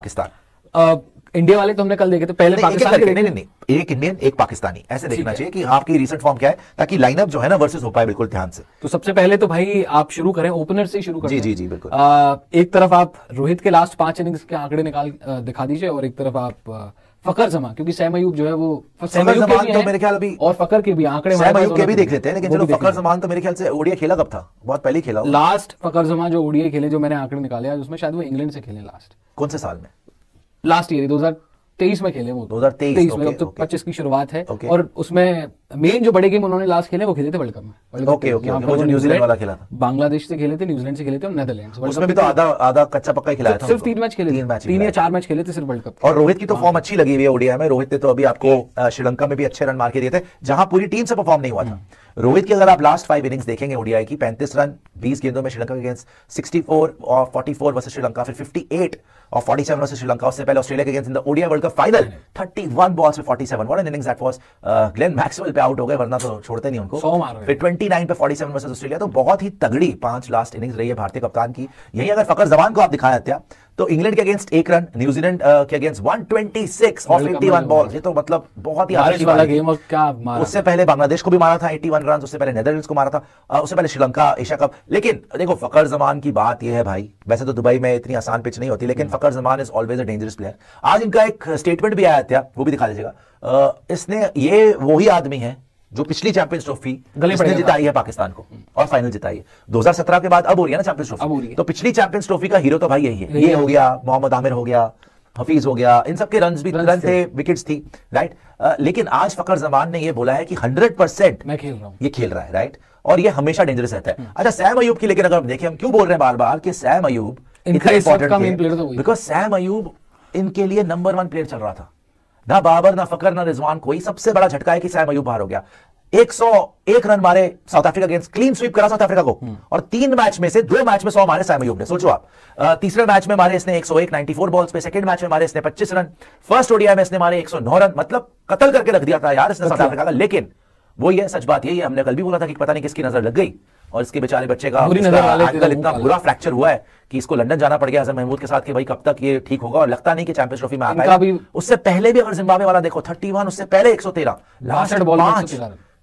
Pakistan. India वाले तो हमने कल देखे थे, पहले पाकिस्तान के नहीं, एक इंडियन एक पाकिस्तानी, ऐसे देखना चाहिए कि आपकी रीसेंट फॉर्म क्या है, ताकि लाइनअप जो है ना वर्सेस हो पाए बिल्कुल ध्यान से। तो सबसे पहले तो भाई आप शुरू करें ओपनर से शुरू करें। जी बिल्कुल। एक तरफ आप रोहित के लास्ट 5 इनिंग्स के आंकड़े निकाल दिखा दीजिए, और एक तरफ आप फकर जमा, क्योंकि सैम अयूब जो है वो फकर जमान तो मेरे ख्याल अभी, और फकर के भी आंकड़े सैम अयूब के भी देख लेते हैं, लेकिन चलो फकर जमान तो मेरे ख्याल से ओडीआई खेला कब था, बहुत पहले खेला। लास्ट फकर जमा जो ओडीआई खेले, जो मैंने आंकड़े निकाले आज, उसमें शायद वो इंग्लैंड से खेले लास्ट। कौन से साल में? लास्ट ईयर 2023 में खेले वो, 2023 में। अब तो 25 की शुरुआत है, और उसमें मेन जो बड़े गेम उन्होंने लास्ट खेले वो खेले थे वर्ल्ड कप में। ओके, वो जो न्यूजीलैंड वाला खेला था, बांग्लादेश से खेले थे, न्यूजीलैंड से खेले थे, और नेदरलैंड्स। उसमें भी तो आधा कच्चा पक्का ही खिलाया था, सिर्फ 3 मैच खेले, 3 या 4 मैच खेले थे सिर्फ वर्ल्ड कप। और रोहित की तो फॉर्म अच्छी लगी हुई है ओडीआई में। रोहित ने तो अभी आपको श्रीलंका में भी अच्छे रन मार के दिए थे, जहां पूरी टीम से परफॉर्म नहीं हुआ था। रोहित की अगर आप लास्ट 5 इनिंग्स देखेंगे ओडीआई की, 35 रन 20 गेंदों में श्रीलंका के अगेंस्ट, 64 और 44 वर्सेस श्रीलंका, फिर 58 और 47 वर्सेस श्रीलंका। उससे पहले ऑस्ट्रेलिया के against in the ODI world cup final 31 balls में 47, what an innings that was. Glenn Maxwell पे आउट हो गए, वरना तो छोड़ते नहीं उनको। फिर 29 पे 47 वर्सेस ऑस्ट्रेलिया। तो बहुत ही तगड़ी 5 लास्ट इनिंग्स रही है भारतीय कप्तान की। यही अगर फकर जमान को आप दिखाएं हत्या, तो इंग्लैंड के अगेंस्ट 1 रन, न्यूजीलैंड के अगेंस्ट 126 ऑफ 81 बॉल्स। ये तो मतलब बहुत ही बारिश वाला गेम, और क्या मारा। उससे पहले बांग्लादेश को भी मारा था 81 रन, उससे पहले नेदरलैंड्स को मारा था, उससे पहले श्रीलंका एशिया कप। लेकिन देखो फकर जमान की बात यह है भाई, वैसे तो दुबई में इतनी आसान पिच नहीं होती, लेकिन Fakhar Zaman is always a dangerous player. आज इनका एक स्टेटमेंट भी आया था, वो भी दिखा दीजिएगा। इसने, ये वही आदमी है जो पिछली चैंपियंस ट्रॉफी इसने जिताई है पाकिस्तान को, और फाइनल जिताई है 2017 के बाद। अब हो रही है ना चैंपियंस ट्रॉफी, तो पिछली चैंपियंस ट्रॉफी का हीरो तो भाई यही है। ये हो गया, मोहम्मद आमिर हो गया, हफीज हो गया, इन सबके रन थे, विकेट्स थी, राइट। लेकिन आज फकर जमान ने ये बोला है कि 100% मैं खेल रहा हूं, ये खेल रहा है, राइट। और ये हमेशा डेंजरस रहता है। अच्छा, सैम अयूब की, लेकिन अगर हम देखें, हम क्यों बोल रहे हैं बार बार कि सैम अयूब इतना इंपॉर्टेंट, बिकॉज सैम अयूब इनके लिए नंबर 1 प्लेयर चल रहा था। ना बाबर, ना फकर, ना रिजवान, कोई। सबसे बड़ा झटका है कि सैम अयूब बाहर हो गया। 101 रन मारे south Africa against, clean sweep करा साउथ अफ्रीका को, और 3 मैच में से 2 मैच में 100 मारे सैम अयूब ने। सोचो आप, तीसरे मैच में मारे इसने 101 94 बॉल्स पे, सेकंड मैच में मारे इसने 25 रन, फर्स्ट ओडीआई में इसने मारे 109 रन। मतलब कत्ल करके रख दिया था यार इसने साउथ अफ्रीका का। लेकिन वो ये सच बात यही है, हमने कल भी बोला था कि पता नहीं किसकी नजर लग गई, और इसके बेचारे बच्चे का एंकल इतना बुरा फ्रैक्चर हुआ है कि इसको लंदन जाना पड़ गया अजहर महमूद के साथ, कि भाई कब तक ये ठीक होगा, और लगता नहीं कि चैंपियंस ट्रॉफी में आ पाएगा। उससे पहले भी अगर जिम्बाब्वे वाला देखो 31, उससे पहले 113,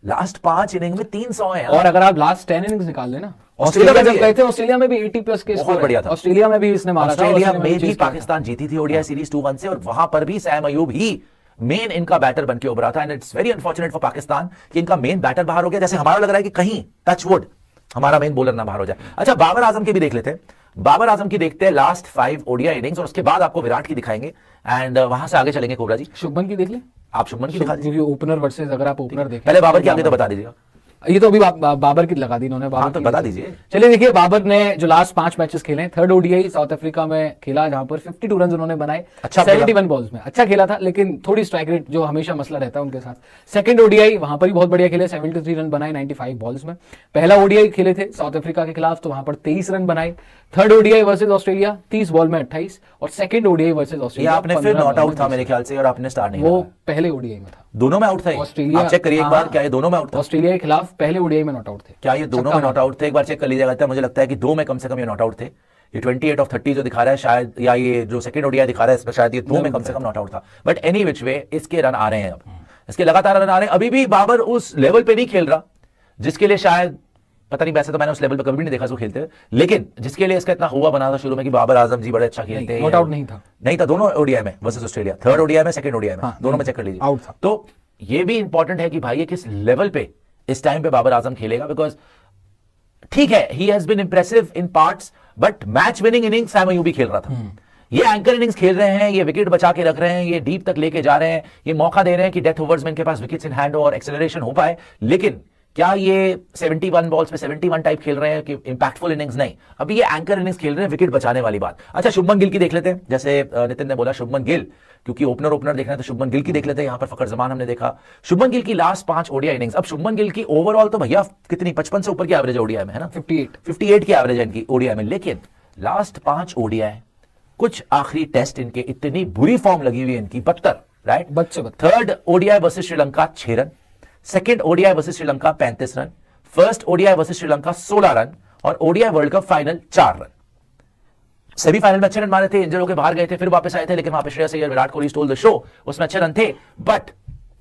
लास्ट 5 इनिंग में 300 है। और अगर आप लास्ट 10 इनिंग्स निकाल लेना, ऑस्ट्रेलिया में जब गए थे, ऑस्ट्रेलिया में भी 80+ के बहुत बढ़िया था। ऑस्ट्रेलिया में भी इसने मारा, ऑस्ट्रेलिया में भी पाकिस्तान जीती थी ओडीआई सीरीज 2-1 से, और वहां पर भी सैम अयूब ही मेन इनका बैटर बनके उभरा था। And it's very unfortunate for Pakistan कि इनका मेन बैटर बाहर हो गया। जैसे हमारा लग रहा है कि कहीं टच वुड हमारा मेन बॉलर ना बाहर हो जाए। अच्छा, बाबर आजम की भी देख लेते हैं। बाबर आजम की देखते हैं लास्ट 5 ओडीआई इनिंग्स, और उसके बाद आपको विराट की दिखाएंगे, एंड वहां से आगे चलेंगे। कोबरा जी, शुभमन की देख ले आप, शुभमन की दिखा दीजिए, ओपनर वर्सेस, अगर आप ओपनर देखें, पहले बाबर की आगे तो बता दीजिएगा। ये तो अभी बाबर की लगा दी इन्होंने, बाबर तो बता दीजिए। चलिए देखिए, बाबर ने जो लास्ट 5 मैचेस खेले, थर्ड ओडीआई साउथ अफ्रीका में खेला, जहां पर 52 रन उन्होंने बनाए, 71 बॉल्स में। अच्छा खेला था, लेकिन थोड़ी स्ट्राइक रेट जो हमेशा मसला रहता है उनके साथ। सेकंड ओडीआई वहां पर भी बहुत बढ़िया खेले, 73 रन बनाए 95 बॉल्स में। पहला ओडीआई खेले थे साउथ अफ्रीका के खिलाफ, तो वहां पर 23 रन बनाए। Third ODI versus Australia 30 ball में 28, और सेकंड ओडीआई वर्सेस ऑस्ट्रेलिया आपने फिर नॉट आउट था मेरे ख्याल से, और आपने स्टार्ट नहीं, वो पहले ओडीआई में था, दोनों में आउट थे। ऑस्ट्रेलिया, आप चेक करिए एक बार, क्या ये दोनों में आउट था? ऑस्ट्रेलिया के खिलाफ पहले ओडीआई में नॉट आउट थे। क्या ये दोनों में नॉट आउट थे? एक बार चेक कर लीजिएगा। मुझे लगता है कि 2 में कम से कम ये नॉट आउट थे। ये 28 ऑफ 30 जो दिखा रहा है शायद, या ये जो सेकंड ओडीआई दिखा रहा है इसमें शायद ये 2 में कम से कम नॉट आउट था। बट एनी विच वे, इसके रन आ रहे हैं, अब इसके लगातार रन आ रहे हैं। अभी भी बाबर उस लेवल पे नहीं खेल रहा जिसके लिए शायद, पता नहीं, वैसे तो मैंने उस लेवल पे कभी भी नहीं देखा उसको खेलते हुए, लेकिन जिसके लिए इसका इतना हुआ बना था शुरू में कि बाबर आजम जी बड़े अच्छा खेलते हैं। नॉट आउट नहीं था दोनों ओडीआई में वर्सेस ऑस्ट्रेलिया, थर्ड ओडीआई में, सेकंड ओडीआई में, दोनों में चेक कर लीजिए। तो ये भी इंपॉर्टेंट है कि भाई ये किस लेवल पे इस टाइम पे बाबर आजम खेलेगा, बिकॉज ठीक है, he has been impressive in parts, but match winning innings Saim Ayub भी खेल रहा था। ये एंकर इनिंग्स खेल रहे हैं, ये विकेट बचा के रख रहे हैं, ये डीप तक लेके जा रहे हैं, ये मौका दे रहे हैं कि डेथ ओवर्स में इनके पास विकेट्स इन हैंड हो और एक्सेलरेशन हो पाए। लेकिन क्या ये 71 बॉल्स पे 71 टाइप खेल रहे हैं कि इंपैक्टफुल इनिंग्स? नहीं, अभी ये एंकर इनिंग्स खेल रहे हैं, विकेट बचाने वाली बात। अच्छा, शुभमन गिल की देख लेते हैं। जैसे नितिन ने बोला शुभमन गिल, क्योंकि ओपनर देखना है तो शुभमन गिल की देख लेते हैं। यहां पर फकर जमान हमने देखा, शुभमन गिल की लास्ट 5 ओडीआई इनिंग्स। अब शुभमन गिल की ओवरऑल तो भैया कितनी 55 से ऊपर की एवरेज है ओडीआई में, है ना? 58 की एवरेज है इनकी ओडीआई में। लेकिन लास्ट 5 ओडीआई, कुछ आखिरी टेस्ट इनके, इतनी बुरी फॉर्म लगी हुई है इनकी, 72, right? Third ODI versus Sri Lanka 6 run, second ODI versus Sri Lanka 35 run, first ODI versus Sri Lanka 16 run, और ODI world cup final 4 run. Semifinal में अच्छे रन मारे थे, इंजर होकर बाहर गए थे, फिर वापस आए थे, लेकिन वहां पे Shreyas Iyer, Virat Kohli stole the show, उसमें अच्छे रन थे। But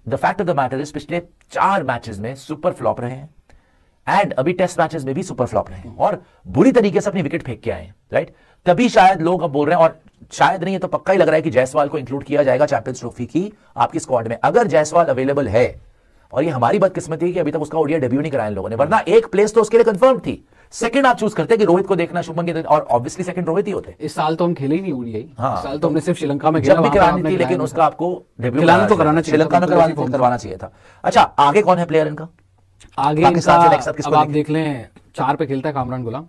the fact of the matter is पिछले 4 मैचेस में सुपर फ्लॉप रहे हैं, एंड अभी टेस्ट मैचेस में भी सुपर फ्लॉप रहे हैं, और बुरी तरीके से अपनी विकेट फेंक के आए हैं, राइट। तभी शायद लोग अब बोल रहे हैं, और शायद नहीं है तो पक्का ही लग रहा है कि जायसवाल को इंक्लूड किया जाएगा चैंपियंस ट्रॉफी की आपकी स्क्वाड में, अगर जायसवाल अवेलेबल है। और ये हमारी बदकिस्मती है कि अभी तक उसका ओडीआई डेब्यू नहीं कराया इन लोगों ने, वरना एक प्लेस तो उसके लिए कंफर्म थी। सेकंड आप चूज करते कि रोहित को देखना, शुभमन गिल, और ऑब्वियसली सेकंड रोहित ही होते। इस साल तो हम खेले ही नहीं ओडीआई, हाँ, इस साल तो हमने सिर्फ श्रीलंका में खेला, जब भी करानी थी, लेकिन उसका आपको डेब्यू तो कराना चाहिए, श्रीलंका में करवाना चाहिए था। अच्छा, आगे कौन है प्लेयर इनका? आगे इनका अब आप देख लें, 4 पे खेलता है कामरान गुलाम।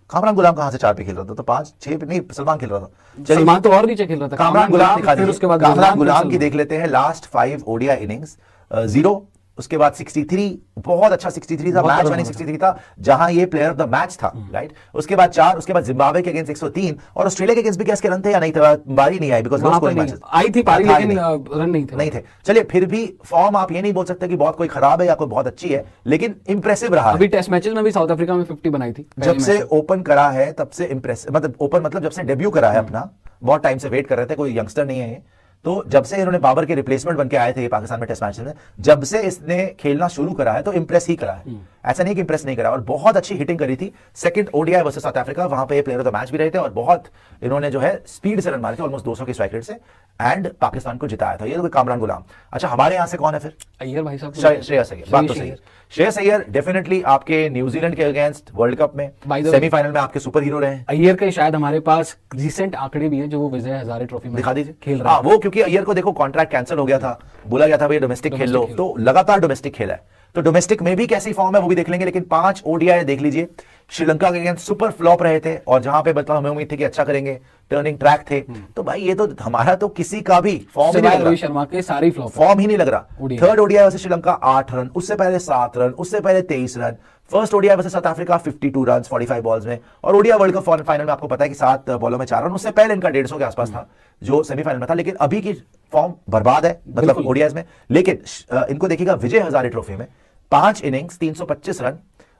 कामरान गुलाम कहां से 4 पे खेल रहा था? तो 5 6 पे नहीं, सलमान खेल रहा था। सलमान तो और नीचे खेल रहा था। कामरान गुलाम दिखा दीजिए, उसके बाद कामरान गुलाम की देख लेते हैं। लास्ट 5 ओडीआई इनिंग्स 0, उसके बाद 63, बहुत अच्छा 63 था, मैच विनिंग 63 था, जहां ये प्लेयर ऑफ द मैच था, राइट। उसके बाद 4, उसके बाद जिम्बाब्वे के अगेंस्ट 103, और ऑस्ट्रेलिया के अगेंस्ट भी क्या इसके रन थे या नहीं थे? बारी नहीं आई, बिकॉज़ लो स्कोरिंग मैचेस आई थी पारी, लेकिन रन नहीं थे। चलिए, फिर भी फॉर्म आप ये नहीं बोल सकते कि बहुत कोई खराब है या कोई बहुत अच्छी है, लेकिन इंप्रेसिव रहा। अभी टेस्ट मैचेस में भी साउथ अफ्रीका में 50 बनाई थी। जब से ओपन करा है तब से इंप्रेसिव, मतलब ओपन मतलब जब से डेब्यू करा है अपना, बहुत टाइम से वेट कर रहे थे, कोई यंगस्टर नहीं है ये। तो जब से इन्होंने बाबर के रिप्लेसमेंट बन के आए थे पाकिस्तान में टेस्ट मैच में, जब से इसने खेलना शुरू करा है तो इंप्रेस ही करा है, ऐसा नहीं कि इंप्रेस नहीं करा। और बहुत अच्छी हिटिंग करी थी second ODI versus South Africa, वहां पे प्लेयर ऑफ द मैच भी रहे थे, और बहुत इन्होंने जो है स्पीड से रन मारे थे, ऑलमोस्ट 200 की स्ट्राइक रेट से, एंड पाकिस्तान को जिताया था। ये तो कामरान गुलाम। अच्छा, हमारे यहां से कौन है फिर? अय्यर भाई साहब, श्रेयस अय्यर। बात तो सही है, श्रेयस अय्यर डेफिनेटली आपके न्यूजीलैंड के अगेंस्ट वर्ल्ड कप में सेमीफाइनल में आपके सुपर हीरो रहे। अय्यर के शायद हमारे पास रिसेंट आंकड़े भी हैं जो वो विजय हजारे ट्रॉफी में दिखा दीजिए खेल रहा है। वो क्योंकि अय्यर को देखो कॉन्ट्रैक्ट कैंसिल हो गया था, बोला गया था भाई डोमेस्टिक खेल लो, तो लगातार डोमेस्टिक खेला है। तो डोमेस्टिक में भी कैसी फॉर्म है वो भी देख लेंगे, लेकिन 5 ओडीआई देख लीजिए। श्रीलंका के अगेंस्ट सुपर फ्लॉप रहे थे, और जहां पे मतलब हमें उम्मीद थी कि अच्छा करेंगे, टर्निंग ट्रैक थे। तो भाई ये तो हमारा तो किसी का भी फॉर्म ही नहीं लग रहा, रोहित शर्मा के सारी फ्लॉप फॉर्म ही नहीं लग रहा। Third ODI versus Sri Lanka 8 run, उससे पहले 7 रन, उससे पहले 23 run. First ODI versus South Africa 52 run 45 balls में, और ओडीआई वर्ल्ड कप फाइनल में आपको पता है कि 7 बॉलों में 4 रन, उससे पहले इनका 150 के आसपास था जो सेमीफाइनल में था। लेकिन अभी की फॉर्म बर्बाद है, मतलब ओडीआई में। लेकिन इनको देखिएगा विजय हजारे ट्रॉफी में 5 इनिंग्स 325 रन,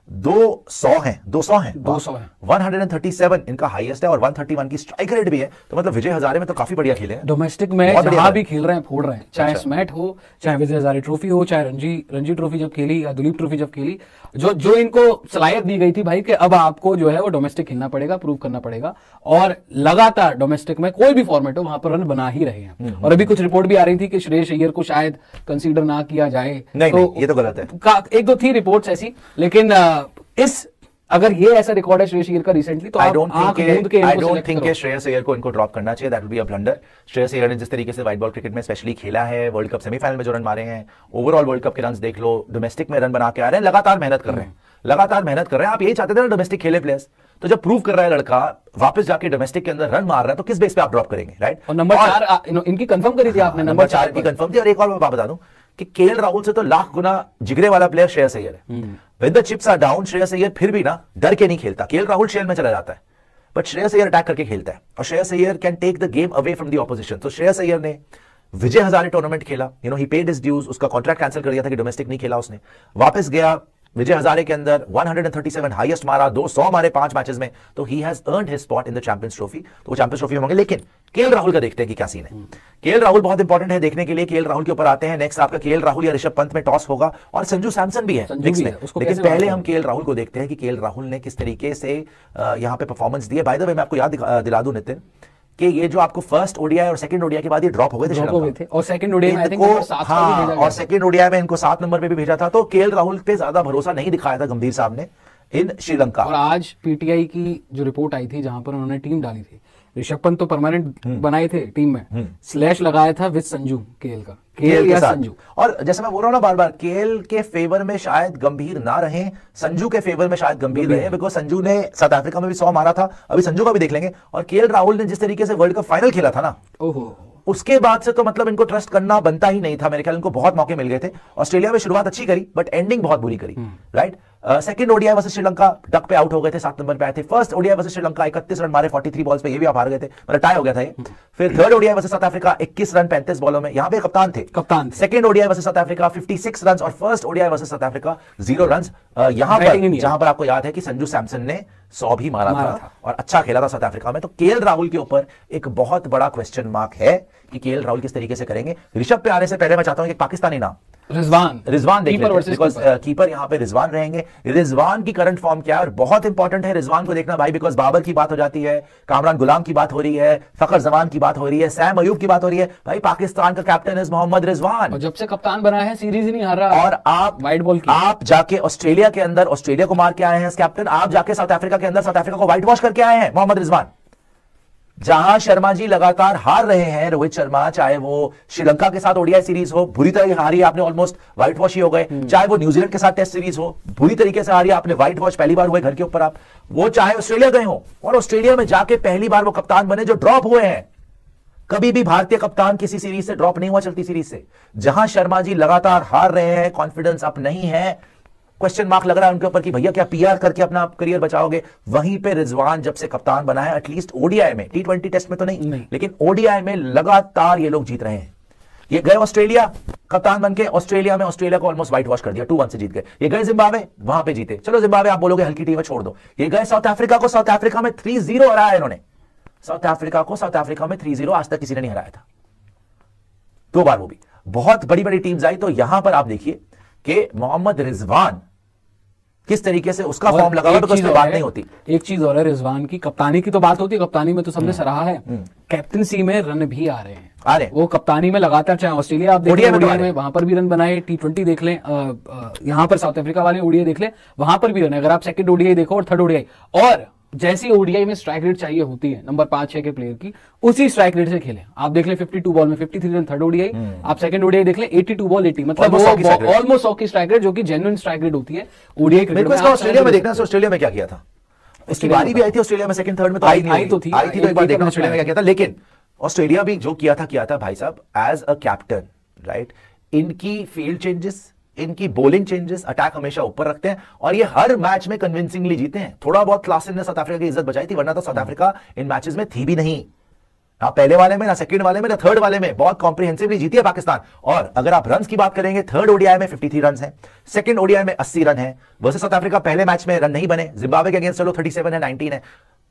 200 हैं 137 इनका हाईएस्ट है, और 131 की स्ट्राइक रेट भी है। तो मतलब विजय हजारे में तो काफी बढ़िया खेले हैं। डोमेस्टिक में जहां भी खेल रहे हैं फोड़ रहे हैं, चाहे स्मैट हो, चाहे विजय हजारे ट्रॉफी हो, चाहे रणजी ट्रॉफी जब खेली या दुलीप ट्रॉफी जब खेली, जो इनको सलाहियत दी गई थी भाई कि अब आपको जो है वो डोमेस्टिक खेलना पड़ेगा, प्रूव करना पड़ेगा, और लगातार डोमेस्टिक में कोई भी फॉर्मेट हो वहां पर रन बना ही रहे हैं। और अभी कुछ रिपोर्ट भी आ रही थी कि श्रेयस अय्यर को शायद कंसीडर ना किया जाए, नहीं, ये तो गलत है। 1-2 थी रिपोर्ट्स ऐसी, लेकिन अगर ये ऐसा रिकॉर्ड है श्रेयस अय्यर का रिसेंटली, तो आई डोंट थिंक कि श्रेयस अय्यर को इनको ड्रॉप करना चाहिए, that will be a blunder. Shreyas Iyer ने जिस तरीके से व्हाइट बॉल क्रिकेट में स्पेशली खेला है, वर्ल्ड कप सेमीफाइनल में जो रन मारे हैं, ओवरऑल वर्ल्ड कप के रन देख लो, डोमेस्टिक में रन बना के आ रहे हैं, लगातार मेहनत कर रहे हैं। आप यही चाहते थे ना डोमेस्टिक खेले प्लेयर्स, तो जब प्रूव कर रहा है लड़का, वापस जाके डोमेस्टिक के अंदर रन मार रहा है, तो किस बेस पे आप ड्रॉप करेंगे, राइट? और नंबर 4 इनकी कंफर्म करी थी आपने, नंबर 4 की कंफर्म थी। और एक और मैं बात बता दूं कि केएल राहुल से तो लाख गुना जिगरे वाला प्लेयर श्रेयस अय्यर है। When the chips are down, Shreyas Iyer फिर भी ना डर के नहीं खेलता। केएल राहुल शेल में चला जाता है, बट श्रेयस अय्यर अटैक करके खेलता है, और Shreyas Iyer can take the game away from the opposition. तो श्रेयस अय्यर ने विजय हजारे टूर्नामेंट खेला, ही पेड हिज ड्यूज, उसका कॉन्ट्रैक्ट कैंसिल कर दिया था कि डोमेस्टिक नहीं खेला उसने, वापस गया विजय हजारे के अंदर 137 हाईएस्ट मारा, 200 मारे 5 मैचेस में, तो he has earned his spot in the champions trophy. तो वो चैंपियंस ट्रॉफी में होंगे। लेकिन केएल राहुल का देखते हैं कि क्या सीन है। केएल राहुल बहुत इंपॉर्टेंट है देखने के लिए। केएल राहुल के ऊपर आते हैं। नेक्स्ट आपका केएल राहुल या ऋषभ पंत में टॉस होगा, और संजू सैमसन भी है मिक्स में। लेकिन पहले हम केएल राहुल को देखते हैं कि केएल राहुल ने किस तरीके से यहां पे परफॉर्मेंस दी है। बाय द वे मैं आपको याद दिला दूं नितिन कि ये जो आपको फर्स्ट ओडीआई और सेकंड ओडीआई के बाद ये ड्रॉप हो गए थे, और सेकंड ओडीआई में आई थिंक और सेकंड ओडीआई में इनको 7 नंबर पे भी भेजा था। तो केएल राहुल पे ज्यादा भरोसा नहीं दिखाया था गंभीर साहब ने इन श्रीलंका। और आज पीटीआई की जो रिपोर्ट आई थी जहां पर उन्होंने टीम डाली थी, ऋषभ पंत तो परमानेंट बनाए थे टीम में, स्लैश लगाया था विद संजू केएल का, केएल या संजू। और जैसे मैं बोल रहा हूं ना बार बार, केएल के फेवर में शायद गंभीर ना रहे, संजू के फेवर में शायद गंभीर रहे, बिकॉज संजू ने साउथ अफ्रीका में भी 100 मारा था, अभी संजू का भी देख लेंगे। और केएल राहुल ने जिस तरीके से वर्ल्ड कप फाइनल खेला था ना, उसके बाद से तो मतलब इनको ट्रस्ट करना बनता ही नहीं था। मेरे ख्याल इनको बहुत मौके मिल गए थे। ऑस्ट्रेलिया में शुरुआत अच्छी करी, बट एंडिंग बहुत बुरी करी, right? Second ODI versus Sri Lanka duck पे आउट हो गए थे, 7 नंबर पे आए थे। First ODI versus Sri Lanka 31 run मारे 43 बॉल्स पे, ये भी आप हार गए थे, मतलब टाई हो गया था ये। फिर third ODI versus South Africa 21 run 35 बॉलों में, यहां पे कप्तान थे, कप्तान। Second ODI versus South Africa 56 run और first ODI versus South Africa 0 run. यहां पर जहां पर आपको याद है कि संजू सैमसन ने 100 भी मारा था और अच्छा खेला था साउथ अफ्रीका में। तो केएल राहुल के ऊपर एक बहुत बड़ा क्वेश्चन मार्क है कि केएल राहुल किस तरीके से करेंगे। ऋषभ पे आने से पहले मैं चाहता हूं कि पाकिस्तानी नाम रिजवान देख लेते हैं, बिकॉज कीपर यहां पे रिजवान रहेंगे। रिजवान की करंट फॉर्म क्या है और बहुत इंपॉर्टेंट है रिजवान को देखना भाई, बिकॉज बाबर की बात हो जाती है, कामरान गुलाम की बात हो रही है, फखर जमान की बात हो रही है, सैम अयूब की बात हो रही है। भाई पाकिस्तान का कैप्टन इज मोहम्मद रिजवान, और जब से कप्तान बना है सीरीज ही नहीं हार रहा। और आप व्हाइट बॉल की आप जाके ऑस्ट्रेलिया के अंदर ऑस्ट्रेलिया को मार के आए हैं कैप्टन, आप जाके साउथ अफ्रीका के अंदर साउथ अफ्रीका को व्हाइट वॉश करके आए हैं मोहम्मद रिजवान। जहां शर्मा जी लगातार हार रहे हैं, रोहित शर्मा, चाहे वो श्रीलंका के साथ ओडीआई सीरीज हो, बुरी तरह हारी, आपने ऑलमोस्ट व्हाइट वॉश ही हो गए। चाहे वो न्यूजीलैंड के साथ टेस्ट सीरीज हो, बुरी तरीके से हारी, आपने व्हाइट वॉश, पहली बार हुए घर के ऊपर आप। वो चाहे ऑस्ट्रेलिया गए हो और ऑस्ट्रेलिया में जाके पहली बार वो कप्तान बने जो ड्रॉप हुए हैं। कभी भी भारतीय कप्तान किसी सीरीज से ड्रॉप नहीं हुआ चलती सीरीज से। जहां शर्मा जी लगातार हार रहे हैं, कॉन्फिडेंस अप नहीं है, क्वेश्चन मार्क लग रहा है उनके ऊपर कि भैया क्या पीआर करके अपना करियर बचाओगे, वहीं पे रिजवान जब से कप्तान बना है, एटलीस्ट ओडीआई में, टी20 टेस्ट में तो नहीं, लेकिन ओडीआई में लगातार ये लोग जीत रहे हैं। ये गए ऑस्ट्रेलिया कप्तान बनके, ऑस्ट्रेलिया में ऑस्ट्रेलिया को ऑलमोस्ट व्हाइट वॉश कर दिया, 2-1 से जीत गए। ये गए जिम्बाब्वे, वहां पे जीते, चलो जिम्बाब्वे आप बोलोगे हल्की टीम है छोड़ दो। ये गए साउथ अफ्रीका को, साउथ अफ्रीका में 3-0 हराया इन्होंने, साउथ अफ्रीका को साउथ अफ्रीका में 3-0, आज तक किसी ने नहीं हराया था, 2 बार, वो भी बहुत बड़ी बड़ी टीम्स आई। तो यहां पर आप देखिए कि मोहम्मद रिजवान किस तरीके से उसका फॉर्म लगा हुआ, बिकॉज़ बात नहीं होती। एक चीज और है, रिजवान की कप्तानी की तो बात होती है, कप्तानी में तो सबने सराहा है, कैप्टनसी में रन भी आ रहे हैं, वो कप्तानी में लगातार, चाहे ऑस्ट्रेलिया आप देखें ओडीआई में वहां पर भी रन बनाए, टी20 देख लें, यहां पर साउथ अफ्रीका वाले ओडीआई देख लें, वहां पर भी रन है। अगर आप सेकंड ओडीआई देखो और थर्ड ओडीआई, और जैसी ओडीआई में स्ट्राइक रेट चाहिए होती है नंबर 5-6 के प्लेयर की, उसी स्ट्राइक रेट से खेले। आप देख लें 52 बॉल में 53 रन थर्ड ओडीआई, आप सेकंड ओडीआई देख लें 82 बॉल 80, मतलब ऑलमोस्ट 100 की स्ट्राइक रेट, जो कि जेन्युइन स्ट्राइक रेट होती है ओडीआई क्रिकेट में। ऑस्ट्रेलिया में देखना, ऑस्ट्रेलिया में क्या किया था, उसकी बारी भी आई थी ऑस्ट्रेलिया में, सेकंड थर्ड में तो आई तो एक बार देखना ऑस्ट्रेलिया में क्या किया था। लेकिन ऑस्ट्रेलिया भी जो किया था भाई साहब, एज अ कैप्टन, राइट, इनकी फील्ड चेंजेस, इनकी बॉलिंग चेंजेस, अटैक हमेशा ऊपर रखते हैं और ये हर मैच में कन्विंसिंगली जीते हैं। थोड़ा बहुत क्लासेस ने साउथ अफ्रीका की इज्जत बचाई थी, वरना तो साउथ अफ्रीका इन मैचेस में थी भी नहीं, ना पहले वाले में, ना सेकंड वाले में, ना थर्ड वाले में। बहुत कॉम्प्रिहेंसिवली जीती है पाकिस्तान। और अगर आप रन्स की बात करेंगे, थर्ड ओडीआई में 53 रन है, सेकंड ओडीआई में 80 रन है, वर्सेस साउथ अफ्रीका पहले मैच में रन नहीं बने, जिम्बाब्वे के अगेंस्ट चलो 37 है, 19 है,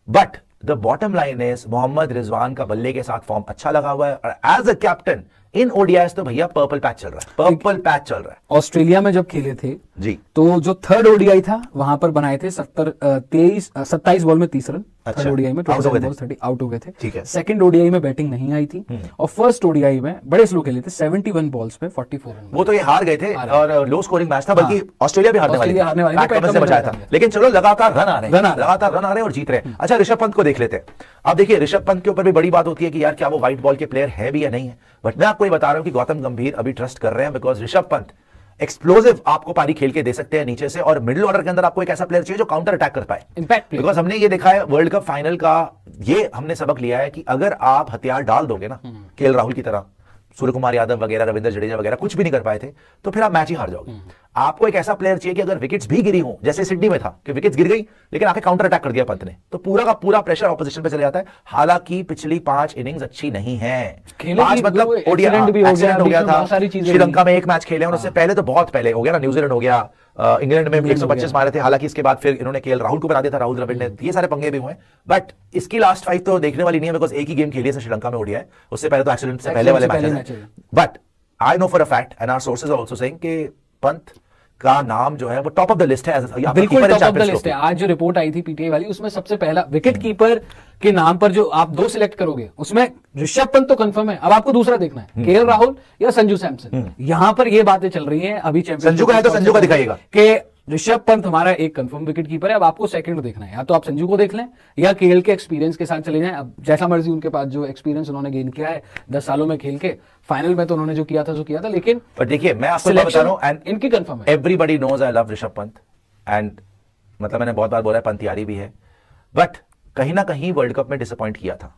but the bottom line is Mohammad Rizwan का बल्ले के साथ फॉर्म अच्छा लगा हुआ है, और as a captain in ODIs तो भैया पर्पल पैच चल रहा है, पर्पल पैच चल रहा है। ऑस्ट्रेलिया में जब खेले थे जी, तो जो थर्ड ओडीआई था वहां पर बनाए थे 27 बॉल में 30 रन, थर्ड ओडीआई में 30 आउट हो गए थे। ठीक है। सेकंड ओडीआई में बैटिंग नहीं आई थी, और फर्स्ट ओडीआई में बड़े स्लो खेले थे, 71 बॉल्स में 44 रन। वो तो ये हार गए थे और लो स्कोरिंग मैच था, बल्कि ऑस्ट्रेलिया भी हारने वाली से बचाया था, लेकिन चलो लगातार रन आ रहे हैं, लगातार रन आ रहे हैं और जीत रहे हैं। अच्छा, ऋषभ पंत को देख लेते हैं। अब देखिए ऋषभ पंत के ऊपर भी बड़ी बात होती है कि यार क्या वो व्हाइट बॉल के प्लेयर है भी या नहीं है, बट मैं आपको ये बता रहा हूं कि गौतम गंभीर अभी ट्रस्ट कर रहे हैं, बिकॉज ऋषभ पंत एक्सप्लोसिव आपको पारी खेल के दे सकते हैं नीचे से, और मिडिल ऑर्डर के अंदर आपको एक ऐसा प्लेयर चाहिए जो काउंटर अटैक कर पाए, इंपैक्ट, बिकॉज हमने ये देखा है वर्ल्ड कप फाइनल का, ये हमने सबक लिया है कि अगर आप हथियार डाल दोगे ना केएल राहुल की तरह, सूर्य कुमार यादव वगैरह, रविंद्र जडेजा वगैरह कुछ भी नहीं कर पाए थे, तो फिर आप मैच ही हार जाओगे। आपको एक ऐसा प्लेयर चाहिए कि अगर विकेट्स भी गिरी हो, जैसे सिडनी में था कि विकेट्स गिर गई लेकिन आके काउंटर अटैक कर दिया पंत ने, तो पूरा का पूरा प्रेशर ऑपोजिशन पे चले जाता है। हालांकि पिछली 5 इनिंग्स अच्छी नहीं है, 5 मतलब ओडीआई भी एक्सीडेंट हो गया था, श्रीलंका में एक मैच खेले, और उससे पहले तो बहुत पहले हो गया ना, न्यूजीलैंड हो गया, इंग्लैंड में 125 मारे थे, हालांकि इसके बाद फिर इन्होंने केएल राहुल को बना दिया था, राहुल द्रविड़ ने, ये सारे पंगे भी हुए। बट इसकी लास्ट 5 तो देखने वाली नहीं है, बिकॉज एक ही गेम खेली है श्रीलंका में ओडीआई, उससे पहले तो एक्सीडेंट से पहले वाले मैच है। But I know for a fact and our sources are also saying कि पंत का नाम जो है वो टॉप ऑफ द लिस्ट है, बिल्कुल टॉप ऑफ द लिस्ट है। आज जो रिपोर्ट आई थी पीटीआई वाली, उसमें सबसे पहला विकेट कीपर के नाम पर जो आप 2 सिलेक्ट करोगे, उसमें ऋषभ पंत तो कंफर्म है, अब आपको दूसरा देखना है केएल राहुल या संजू सैमसन। यहां पर ये बातें चल रही हैं अभी, संजू का है तो संजू का दिखाइएगा कि ऋषभ पंत हमारा एक कंफर्म विकेट कीपर है, अब आपको सेकंड देखना है, या तो आप संजू को देख लें या केएल के एक्सपीरियंस के साथ चले जाएं। अब जैसा मर्जी उनके पास जो एक्सपीरियंस उन्होंने गेन किया है 10 सालों में खेल के, फाइनल में तो उन्होंने जो किया था, लेकिन बट देखिए मैं आपको बता रहा हूं, एंड इनकी कंफर्म है, everybody knows I love Rishabh Pant, and मतलब मैंने बहुत बार बोला है पंत यारी भी है, बट कहीं ना कहीं वर्ल्ड कप में डिसअपॉइंट किया था।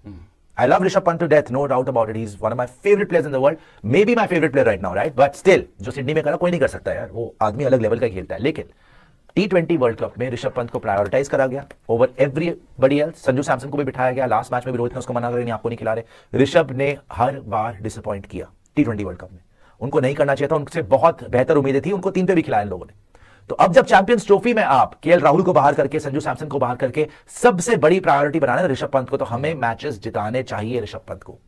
I love Rishabh Pant to death, no doubt about it. He's one of my favorite players in the world. Maybe my favorite player right now, right? But still, जो Sydney में करा कोई नहीं कर सकता यार, वो आदमी अलग लेवल का खेलता है। लेकिन T20 वर्ल्ड कप में ऋषभ पंत को प्रायोरिटाइज करा गया over everybody else. Sanju Samson को भी बिठाया गया, लास्ट मैच में भी रोहित ने उसको मना कर आपको नहीं खिला रहे। ऋषभ ने हर बार डिसअपॉइंट किया T20 वर्ल्ड कप में, उनको नहीं करना चाहिए था, उनसे बहुत बेहतर उम्मीदें थी, उनको 3 पे भी खिलाया इन लोगों ने। तो अब जब चैंपियंस ट्रॉफी में आप केएल राहुल को बाहर करके, संजू सैमसन को बाहर करके सबसे बड़ी प्रायोरिटी बनाना है ऋषभ पंत को, तो हमें मैचेस जिताने चाहिए ऋषभ पंत को।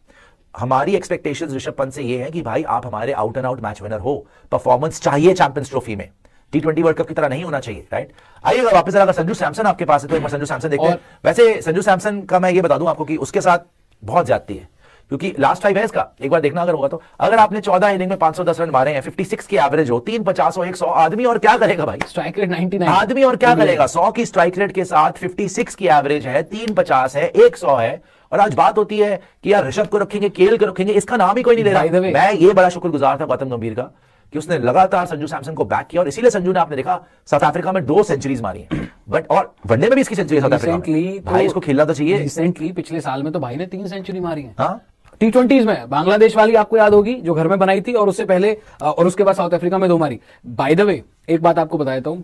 हमारी एक्सपेक्टेशंस ऋषभ पंत से ये है कि भाई आप हमारे out and out match winner हो, परफॉर्मेंस चाहिए चैंपियंस ट्रॉफी में, T20 वर्ल्ड कप की तरह नहीं होना चाहिए, राइट। आइएगा वापस अगर संजू सैमसन आपके पास है तो एक बार संजू सैमसन देखते हैं। वैसे संजू सैमसन का मैं ये बता दूं आपको कि उसके साथ बहुत ज्यादती है, क्योंकि लास्ट 5 है इसका, एक बार देखना अगर होगा तो। अगर आपने 14 इनिंग में 510 रन मारे हैं, 56 की एवरेज हो, 350 हो, 100, आदमी और क्या करेगा भाई, स्ट्राइक रेट 99, आदमी और क्या करेगा। 100 की स्ट्राइक रेट के साथ 56 की एवरेज है, 350 है, 100 है, और आज बात होती है कि यार ऋषभ को रखेंगे, केएल को रखेंगे, इसका नाम ही कोई नहीं ले रहा। मैं ये बड़ा शुक्रगुजार था गौतम गंभीर का कि उसने लगातार संजू सैमसन को बैक किया, और इसीलिए संजू ने आपने देखा साउथ अफ्रीका में 2 सेंचुरीज मारी हैं, बट और वनडे में भी इसकी सेंचुरी साउथ अफ्रीका में। भाई इसको खेलना तो चाहिए। रिसेंटली पिछले साल में तो भाई ने 3 सेंचुरी मारी है। हाँ? T20s में बांग्लादेश वाली आपको याद होगी जो घर में बनाई थी, और उससे पहले और उसके बाद साउथ अफ्रीका में 2 मारी। बाय द वे एक बात आपको बता देता हूं,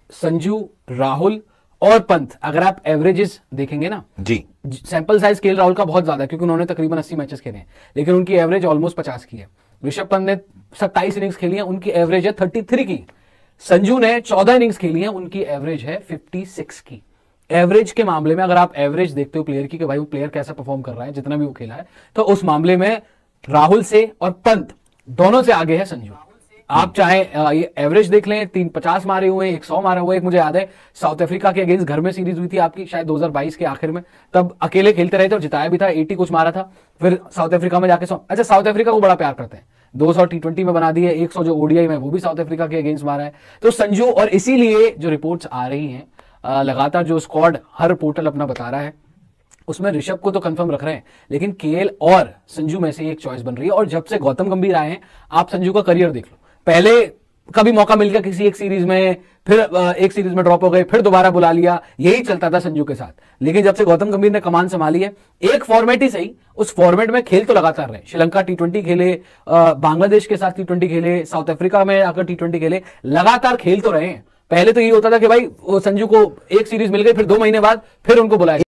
संजू, राहुल और पंत, अगर आप एवरेजेस देखेंगे ना जी, सैंपल साइज केएल राहुल का बहुत ज्यादा है क्योंकि उन्होंने तकरीबन 80 मैचेस खेले हैं, लेकिन उनकी एवरेज ऑलमोस्ट 50 की है। ऋषभ पंत ने 27 इनिंग्स खेली है, उनकी एवरेज है 33 की। संजू ने 14 इनिंग्स खेली है, उनकी एवरेज है 56 की। एवरेज के मामले में अगर आप एवरेज देखते हो प्लेयर की कि भाई वो प्लेयर कैसा परफॉर्म कर रहा है, जितना भी वो खेला है, तो उस मामले में राहुल से और पंत दोनों से आगे है संजू। आप चाहे ये एवरेज देख लें, 350 मारे हुए, 100 मारे हुए। एक मुझे याद है साउथ अफ्रीका के अगेंस्ट घर में सीरीज हुई थी आपकी शायद 2022 के आखिर में, तब अकेले खेलते रहे थे और जिताया भी था, 80 कुछ मारा था। फिर साउथ अफ्रीका में जाके अच्छा साउथ अफ्रीका को बड़ा प्यार करते हैं, 200 T20 में बना दिए, 100 जो ओडीआई में वो भी साउथ अफ्रीका के अगेंस्ट मारा है। तो संजू, और इसीलिए जो रिपोर्ट्स आ रही हैं लगातार, जो स्क्वाड हर पोर्टल अपना बता रहा है, उसमें ऋषभ को तो कंफर्म रख रहे हैं, लेकिन केएल और संजू में से एक चॉइस बन रही है। और जब से गौतम गंभीर आए हैं, आप संजू का करियर देख लो, पहले कभी मौका मिल गया किसी एक सीरीज में, फिर एक सीरीज में ड्रॉप हो गए, फिर दोबारा बुला लिया, यही चलता था संजू के साथ। लेकिन जब से गौतम गंभीर ने कमान संभाली है, एक फॉर्मेट ही सही, उस फॉर्मेट में खेल तो लगातार रहे। श्रीलंका T20 खेले, बांग्लादेश के साथ T20 खेले, साउथ अफ्रीका में आकर T20 खेले, लगातार खेल तो रहे हैं। पहले तो ये होता था कि भाई संजू को एक सीरीज मिल गई, फिर 2 महीने बाद फिर उनको बुलाया।